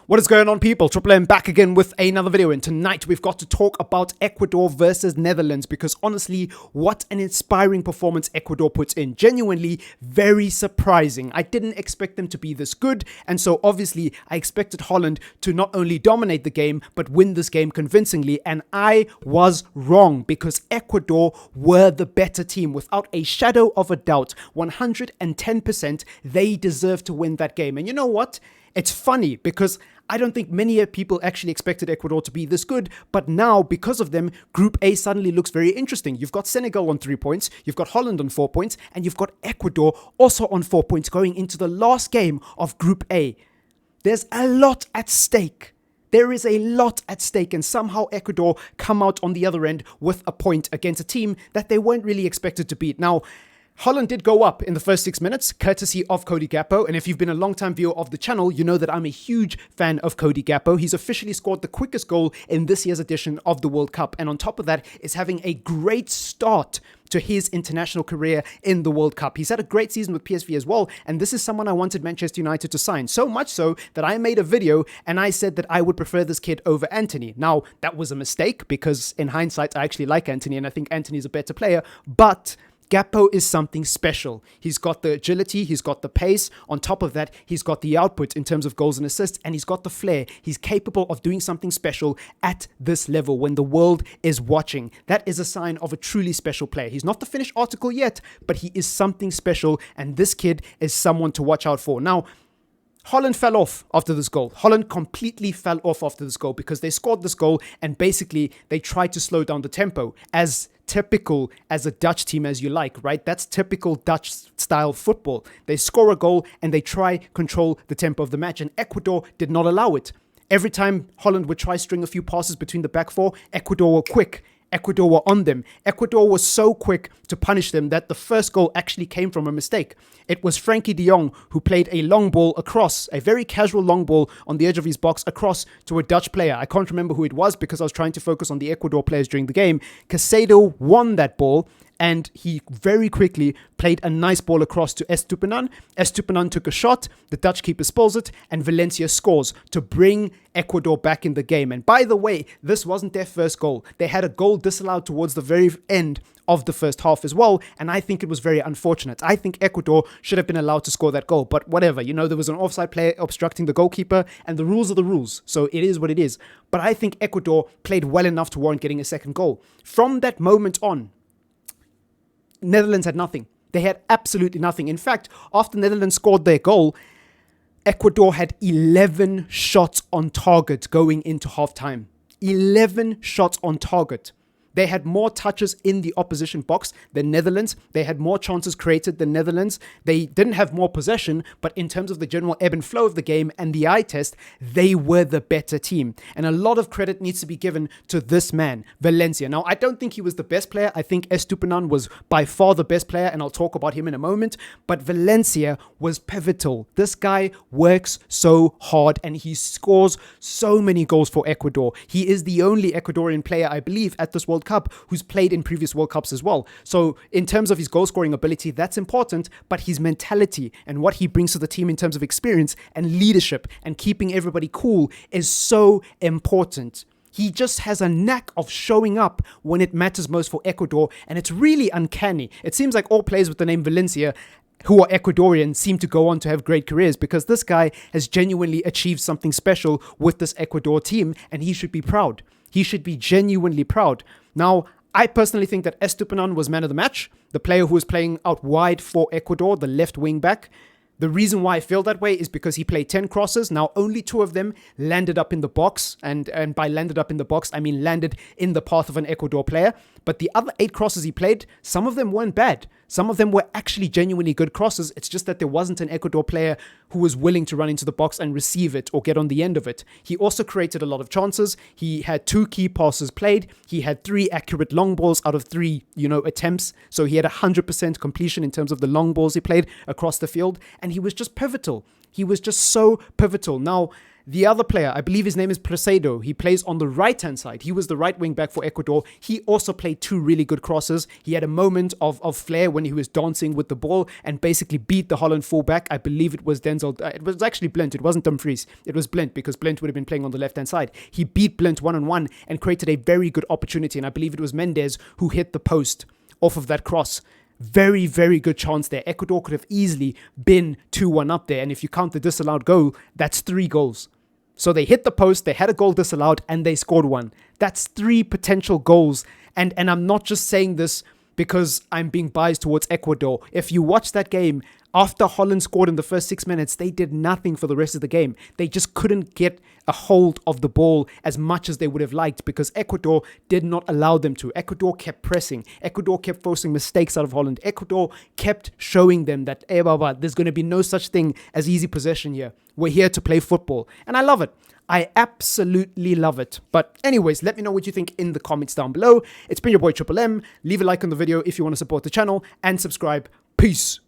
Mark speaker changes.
Speaker 1: What is going on, people? TripleM back again with another video, and tonight we've got to talk about Ecuador versus Netherlands, because honestly, what an inspiring performance Ecuador puts in. Genuinely very surprising. I didn't expect them to be this good, and so obviously I expected Holland to not only dominate the game but win this game convincingly, and I was wrong, because Ecuador were the better team without a shadow of a doubt. 110% they deserve to win that game. And you know what? It's funny because I don't think many people actually expected Ecuador to be this good, but now, because of them, Group A suddenly looks very interesting. You've got Senegal on 3 points, you've got Holland on 4 points, and you've got Ecuador also on 4 points going into the last game of Group A. There's a lot at stake. There is a lot at stake, and somehow Ecuador come out on the other end with a point against a team that they weren't really expected to beat. Now, Holland did go up in the first 6 minutes, courtesy of GAKPO. And if you've been a long-time viewer of the channel, you know that I'm a huge fan of GAKPO. He's officially scored the quickest goal in this year's edition of the World Cup. And on top of that, is having a great start to his international career in the World Cup. He's had a great season with PSV as well, and this is someone I wanted Manchester United to sign. So much so that I made a video and I said that I would prefer this kid over Antony. Now, that was a mistake, because in hindsight, I actually like Antony and I think Antony's a better player, but GAKPO is something special. He's got the agility, he's got the pace. On top of that, he's got the output in terms of goals and assists, and he's got the flair. He's capable of doing something special at this level when the world is watching. That is a sign of a truly special player. He's not the finished article yet, but he is something special, and this kid is someone to watch out for. Now, Holland fell off after this goal. Holland completely fell off after this goal because they scored this goal and basically they tried to slow down the tempo, as typical as a Dutch team as you like, right? That's typical Dutch style football. They score a goal and they try control the tempo of the match, and Ecuador did not allow it. Every time Holland would try string a few passes between the back four, Ecuador were quick. Ecuador were on them. Ecuador was so quick to punish them that the first goal actually came from a mistake. It was Frankie de Jong who played a long ball across, a very casual long ball on the edge of his box across to a Dutch player. I can't remember who it was because I was trying to focus on the Ecuador players during the game. Casado won that ball, and he very quickly played a nice ball across to Estupinan. Estupinan took a shot, the Dutch keeper spills it, and Valencia scores to bring Ecuador back in the game. And by the way, this wasn't their first goal. They had a goal disallowed towards the very end of the first half as well, and I think it was very unfortunate. I think Ecuador should have been allowed to score that goal, but whatever. You know, there was an offside player obstructing the goalkeeper, and the rules are the rules, so it is what it is. But I think Ecuador played well enough to warrant getting a second goal. From that moment on, Netherlands had nothing. They had absolutely nothing. In fact, after Netherlands scored their goal, Ecuador had 11 shots on target going into halftime. 11 shots on target. They had more touches in the opposition box than Netherlands. They had more chances created than Netherlands. They didn't have more possession, but in terms of the general ebb and flow of the game and the eye test, they were the better team. And a lot of credit needs to be given to this man, Valencia. Now, I don't think he was the best player. I think Estupinan was by far the best player, and I'll talk about him in a moment. But Valencia was pivotal. This guy works so hard, and he scores so many goals for Ecuador. He is the only Ecuadorian player, I believe, at this World Cup who's played in previous World Cups as well. So in terms of his goal scoring ability, that's important, but his mentality and what he brings to the team in terms of experience and leadership and keeping everybody cool is so important. He just has a knack of showing up when it matters most for Ecuador, and it's really uncanny. It seems like all players with the name Valencia who are Ecuadorian seem to go on to have great careers, because this guy has genuinely achieved something special with this Ecuador team, and he should be proud. He should be genuinely proud. Now, I personally think that Estupinan was man of the match, the player who was playing out wide for Ecuador, the left wing back. The reason why I feel that way is because he played 10 crosses. Now, only 2 of them landed up in the box. And by landed up in the box, I mean landed in the path of an Ecuador player. But the other 8 crosses he played, some of them weren't bad. Some of them were actually genuinely good crosses. It's just that there wasn't an Ecuador player who was willing to run into the box and receive it or get on the end of it. He also created a lot of chances. He had 2 key passes played. He had 3 accurate long balls out of 3, attempts. So he had 100% completion in terms of the long balls he played across the field. And he was just pivotal. He was just so pivotal. Now, The other player, I believe his name is Presedo. He plays on the right-hand side. He was the right wing back for Ecuador. He also played 2 really good crosses. He had a moment of flair when he was dancing with the ball and basically beat the Holland fullback. I believe it was Denzel. It was actually Blint. It wasn't Dumfries. It was Blint, because Blint would have been playing on the left-hand side. He beat Blint one-on-one and created a very good opportunity. And I believe it was Mendes who hit the post off of that cross. Very, very good chance there. Ecuador could have easily been 2-1 up there. And if you count the disallowed goal, that's 3 goals. So they hit the post, they had a goal disallowed, and they scored 1. That's 3 potential goals. And I'm not just saying this because I'm being biased towards Ecuador. If you watch that game, after Holland scored in the first 6 minutes, they did nothing for the rest of the game. They just couldn't get a hold of the ball as much as they would have liked, because Ecuador did not allow them to. Ecuador kept pressing. Ecuador kept forcing mistakes out of Holland. Ecuador kept showing them that, hey, Baba, there's going to be no such thing as easy possession here. We're here to play football. And I love it. I absolutely love it. But anyways, let me know what you think in the comments down below. It's been your boy TripleM. Leave a like on the video if you want to support the channel, and subscribe. Peace.